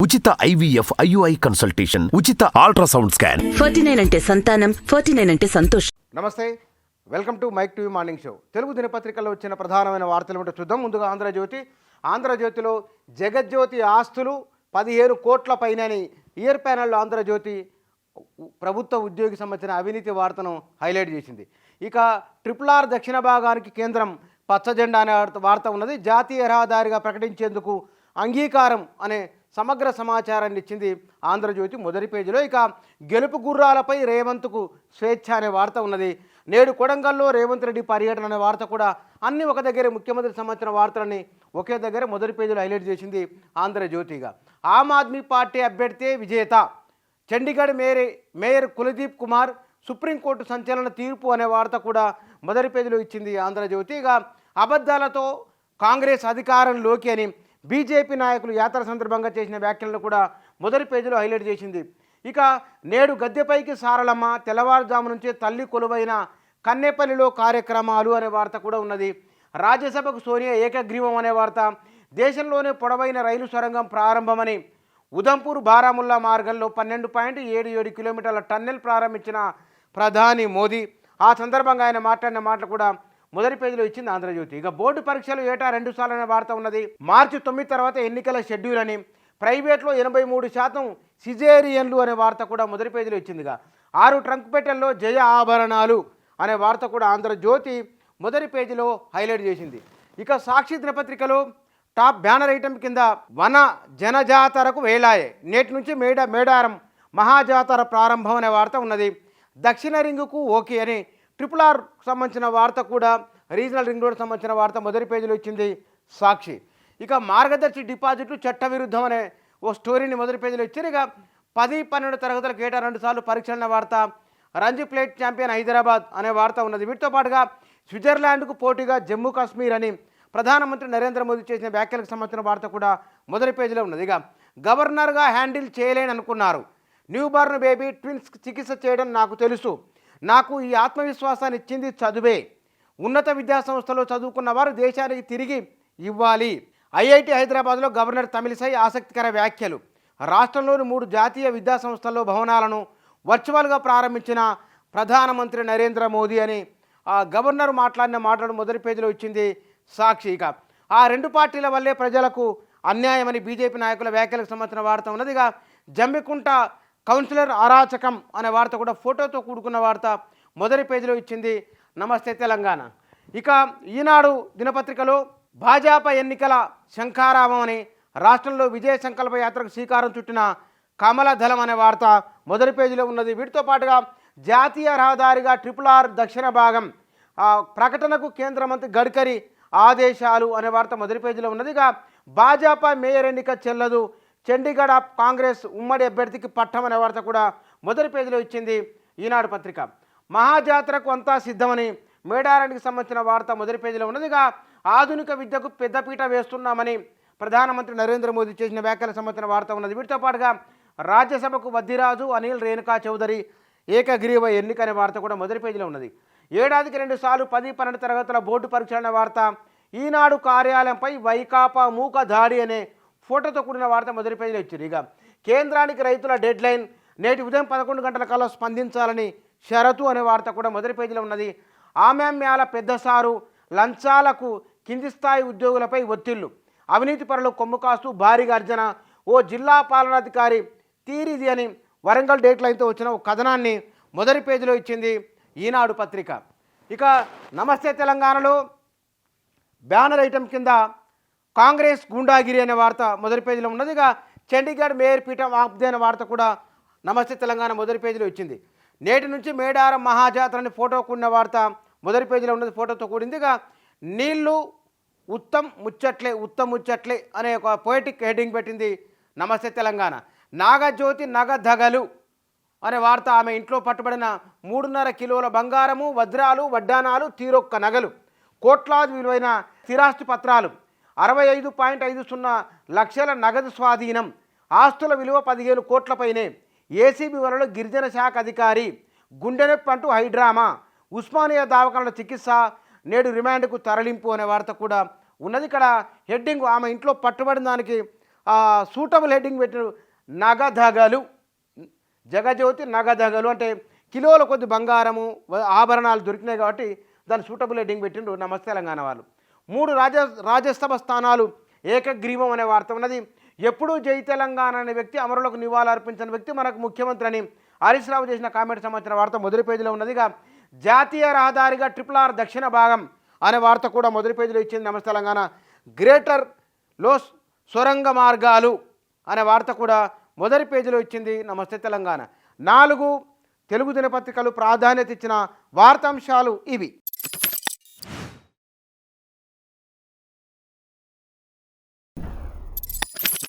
ఉచిత IVF IUI consultation, ఉచిత ultrasound scan. 49 అంటే సంతానం, 49 అంటే సంతోషం. నమస్తే, welcome to Mic TV morning show. Telugu దినపత్రికల్లో వచ్చిన ప్రధానమైన వార్తలు ఏమిటో చూద్దాం. ముందుగా ఆంధ్రజ్యోతిలో జగజ్యోతి ఆస్తులు 15 కోట్ల పైనని ఇయర్ ప్యానెల్లో ఆంధ్రజ్యోతి ప్రభుత్వ ఉద్యోగి సంబంధించిన అవినీతి వార్తను హైలైట్ చేసింది. ఇక RRR దక్షిణ భాగానికి కేంద్రం పచ్చజెండా అనే వార్త ఉన్నది. జాతీయ రహదారిగా ప్రకటించేందుకు అంగీకారం అనే సమగ్ర సమాచారాన్ని ఇచ్చింది ఆంధ్రజ్యోతి మొదటి పేజీలో. ఇక గెలుపు గుర్రాలపై రేవంత్కు స్వేచ్ఛ అనే వార్త ఉన్నది. నేడు కొడంగల్లో రేవంత్ రెడ్డి పర్యటన అనే వార్త కూడా అన్ని ఒక దగ్గరే ముఖ్యమంత్రి సంబంధించిన వార్తలని ఒకే దగ్గర మొదటి పేజీలో హైలైట్ చేసింది ఆంధ్రజ్యోతిగా. ఆమ్ ఆద్మీ పార్టీ అభ్యర్థి విజేత, చండీగఢ్ మేయర్ కులదీప్ కుమార్, సుప్రీంకోర్టు సంచలన తీర్పు అనే వార్త కూడా మొదటి పేజీలో ఇచ్చింది ఆంధ్రజ్యోతి. ఇక అబద్ధాలతో కాంగ్రెస్ అధికారంలోకి అని బీజేపీ నాయకులు యాత్ర సందర్భంగా చేసిన వ్యాఖ్యలను కూడా మొదటి పేజీలో హైలైట్ చేసింది. ఇక నేడు గద్దెపైకి సారలమ్మ, తెల్లవారుజాము నుంచే తల్లి కొలువైన కన్నెపల్లిలో కార్యక్రమాలు అనే వార్త కూడా ఉన్నది. రాజ్యసభకు సోనియా ఏకగ్రీవం అనే వార్త, దేశంలోనే పొడవైన రైలు సొరంగం ప్రారంభమని, ఉదంపూర్ బారాముల్లా మార్గంలో 12.77 కిలోమీటర్ల టన్నెల్ ప్రారంభించిన ప్రధాని మోదీ. ఆ సందర్భంగా ఆయన మాట్లాడిన మాటలు కూడా మొదటి పేజీలో ఇచ్చింది ఆంధ్రజ్యోతి. ఇక బోర్డు పరీక్షలు ఏటా 2 సార్లు అనే వార్త ఉన్నది. మార్చి 9 తర్వాత ఎన్నికల షెడ్యూల్ అని, ప్రైవేట్లో 83% సిజేరియన్లు అనే వార్త కూడా మొదటి పేజీలో ఇచ్చిందిగా. 6 ట్రంక్ పెట్టెల్లో జయ ఆభరణాలు అనే వార్త కూడా ఆంధ్రజ్యోతి మొదటి పేజీలో హైలైట్ చేసింది. ఇక సాక్షి దినపత్రికలో టాప్ బ్యానర్ ఐటెం కింద వన జనజాతరకు వేలాయే, నేటి నుంచి మేడారం మహాజాతర ప్రారంభం అనే వార్త ఉన్నది. దక్షిణ రింగుకు ఓకే అని RRR సంబంధించిన వార్త కూడా, రీజనల్ రింగ్ రోడ్ సంబంధించిన వార్త మొదటి పేజీలో ఇచ్చింది సాక్షి. ఇక మార్గదర్శి డిపాజిట్లు చట్టవిరుద్ధం అనే ఓ స్టోరీని మొదటి పేజీలో ఇచ్చారు. ఇక 10-12 తరగతులకు ఏటా 2 సార్లు పరీక్షలన్న వార్త, రంజీ ప్లేట్ ఛాంపియన్ హైదరాబాద్ అనే వార్త ఉన్నది. వీటితో పాటుగా స్విట్జర్లాండ్కు పోటీగా జమ్మూ కాశ్మీర్ అని ప్రధానమంత్రి నరేంద్ర మోదీ చేసిన వ్యాఖ్యలకు సంబంధించిన వార్త కూడా మొదటి పేజీలో ఉన్నది. ఇక గవర్నర్గా హ్యాండిల్ చేయలేని అనుకున్నారు, న్యూబార్న్ బేబీ ట్విన్స్ చికిత్స చేయడం నాకు తెలుసు, నాకు ఈ ఆత్మవిశ్వాసాన్ని ఇచ్చింది చదువే, ఉన్నత విద్యాసంస్థలో చదువుకున్న వారు దేశానికి తిరిగి ఇవ్వాలి. IIT హైదరాబాద్లో గవర్నర్ తమిళిసై ఆసక్తికర వ్యాఖ్యలు. రాష్ట్రంలోని 3 జాతీయ విద్యాసంస్థల్లో భవనాలను వర్చువల్గా ప్రారంభించిన ప్రధానమంత్రి నరేంద్ర మోదీ అని ఆ గవర్నర్ మాట్లాడిన మాటలు మొదటి పేజీలో ఇచ్చింది సాక్షి. ఇక ఆ 2 పార్టీల వల్లే ప్రజలకు అన్యాయమని బీజేపీ నాయకుల వ్యాఖ్యలకు సంబంధించిన వార్త ఉన్నది. ఇక జమ్మికుంట కౌన్సిలర్ అరాచకం అనే వార్త కూడా ఫోటోతో కూడుకున్న వార్త మొదటి పేజీలో ఇచ్చింది నమస్తే తెలంగాణ. ఇక ఈనాడు దినపత్రికలో భాజపా ఎన్నికల శంఖారావం అని, రాష్ట్రంలో విజయ సంకల్ప యాత్రకు శ్రీకారం చుట్టిన కమల దళం అనే వార్త మొదటి పేజీలో ఉన్నది. వీటితో పాటుగా జాతీయ రహదారిగా RRR దక్షిణ భాగం ప్రకటనకు కేంద్ర మంత్రి గడ్కరీ ఆదేశాలు అనే వార్త మొదటి పేజీలో ఉన్నది. ఇక భాజపా మేయర్ ఎన్నిక చెల్లదు, చండీగఢ్ కాంగ్రెస్ ఉమ్మడి అభ్యర్థికి పట్టం అనే వార్త కూడా మొదటి పేజీలో ఇచ్చింది ఈనాడు పత్రిక. మహాజాతరకు అంతా సిద్ధమని మేడారానికి సంబంధించిన వార్త మొదటి పేజీలో ఉన్నది. ఇక ఆధునిక విద్యకు పెద్దపీట వేస్తున్నామని ప్రధానమంత్రి నరేంద్ర మోదీ చేసిన వ్యాఖ్యలకు సంబంధించిన వార్త ఉన్నది. వీటితో పాటుగా రాజ్యసభకు వద్దిరాజు అనిల్ రేణుకా చౌదరి ఏకగ్రీవ ఎన్నిక అనే వార్త కూడా మొదటి పేజీలో ఉన్నది. ఏడాదికి 2 సార్లు 10-12 తరగతుల బోర్డు పరీక్షలు అనే వార్త, ఈనాడు కార్యాలయంపై వైకాపా మూక దాడి అనే ఫోటోతో కూడిన వార్త మొదటి పేజీలో ఇచ్చారు. ఇక కేంద్రానికి రైతుల డెడ్ లైన్, నేటి ఉదయం 11 గంటల కల్లా స్పందించాలని షరతు అనే వార్త కూడా మొదటి పేజీలో ఉన్నది. ఆమ్యామ్యాల పెద్దసారు, లంచాలకు కింది స్థాయి ఉద్యోగులపై ఒత్తిళ్లు, అవినీతి పరులు కొమ్ము కాస్తూ భారీగా అర్జన, ఓ జిల్లా పాలనాధికారి తీరిది అని వరంగల్ డేట్ లైన్తో వచ్చిన ఒక కథనాన్ని మొదటి పేజీలో ఇచ్చింది ఈనాడు పత్రిక. ఇక నమస్తే తెలంగాణలో బ్యానర్ ఐటెం కింద కాంగ్రెస్ గూండాగిరి అనే వార్త మొదటి పేజీలో ఉన్నది. ఇక చండీగఢ్ మేయర్ పీఠం ఆప్దే అనే వార్త కూడా నమస్తే తెలంగాణ మొదటి పేజీలో ఇచ్చింది. నేటి నుంచి మేడారం మహాజాతరని ఫోటో కూడిన వార్త మొదటి పేజీలో ఉన్నది, ఫోటోతో కూడింది. ఇక నీళ్లు ఉత్తమ్ ముచ్చట్లే అనే ఒక పోయిటిక్ హెడ్డింగ్ పెట్టింది నమస్తే తెలంగాణ. నాగజ్యోతి నగధగలు అనే వార్త, ఆమె ఇంట్లో పట్టుబడిన 3.5 కిలోల బంగారము, వజ్రాలు, వడ్డానాలు, తీరొక్క నగలు, కోట్లాది విలువైన స్థిరాస్తి పత్రాలు, 65.50 లక్షల నగదు స్వాధీనం, ఆస్తుల విలువ 15 కోట్లపైనే, ఏసీబీ వలలో గిరిజన శాఖ అధికారి, గుండె నొప్పి అంటూ హైడ్రామా, ఉస్మానియా దవాఖానలో చికిత్స, నేడు రిమాండ్కు తరలింపు అనే వార్త కూడా ఉన్నది. ఇక్కడ హెడ్డింగ్ ఆమె ఇంట్లో పట్టుబడిన దానికి సూటబుల్ హెడ్డింగ్ పెట్టిన నగధగలు, జగజ్యోతి నగధగలు అంటే కిలోల కొద్ది బంగారము ఆభరణాలు దొరికినాయి కాబట్టి దాన్ని సూటబుల్ హెడ్డింగ్ పెట్టిండ్రు నమస్తే తెలంగాణ వాళ్ళు. 3 రాజ్యసభ స్థానాలు ఏకగ్రీవం అనే వార్త ఉన్నది. ఎప్పుడూ జై తెలంగాణ అనే వ్యక్తి, అమరులకు నివాళులు అర్పించిన వ్యక్తి మనకు ముఖ్యమంత్రి అని హరీష్ రావు చేసిన కామెంట్ సంబంధించిన వార్త మొదటి పేజీలో ఉన్నదిగా. జాతీయ రహదారిగా RRR దక్షిణ భాగం అనే వార్త కూడా మొదటి పేజీలో ఇచ్చింది నమస్తే తెలంగాణ. గ్రేటర్ లో సొరంగ మార్గాలు అనే వార్త కూడా మొదటి పేజీలో ఇచ్చింది నమస్తే తెలంగాణ. 4 తెలుగు దినపత్రికలు ప్రాధాన్యత ఇచ్చిన వార్తాంశాలు ఇవి.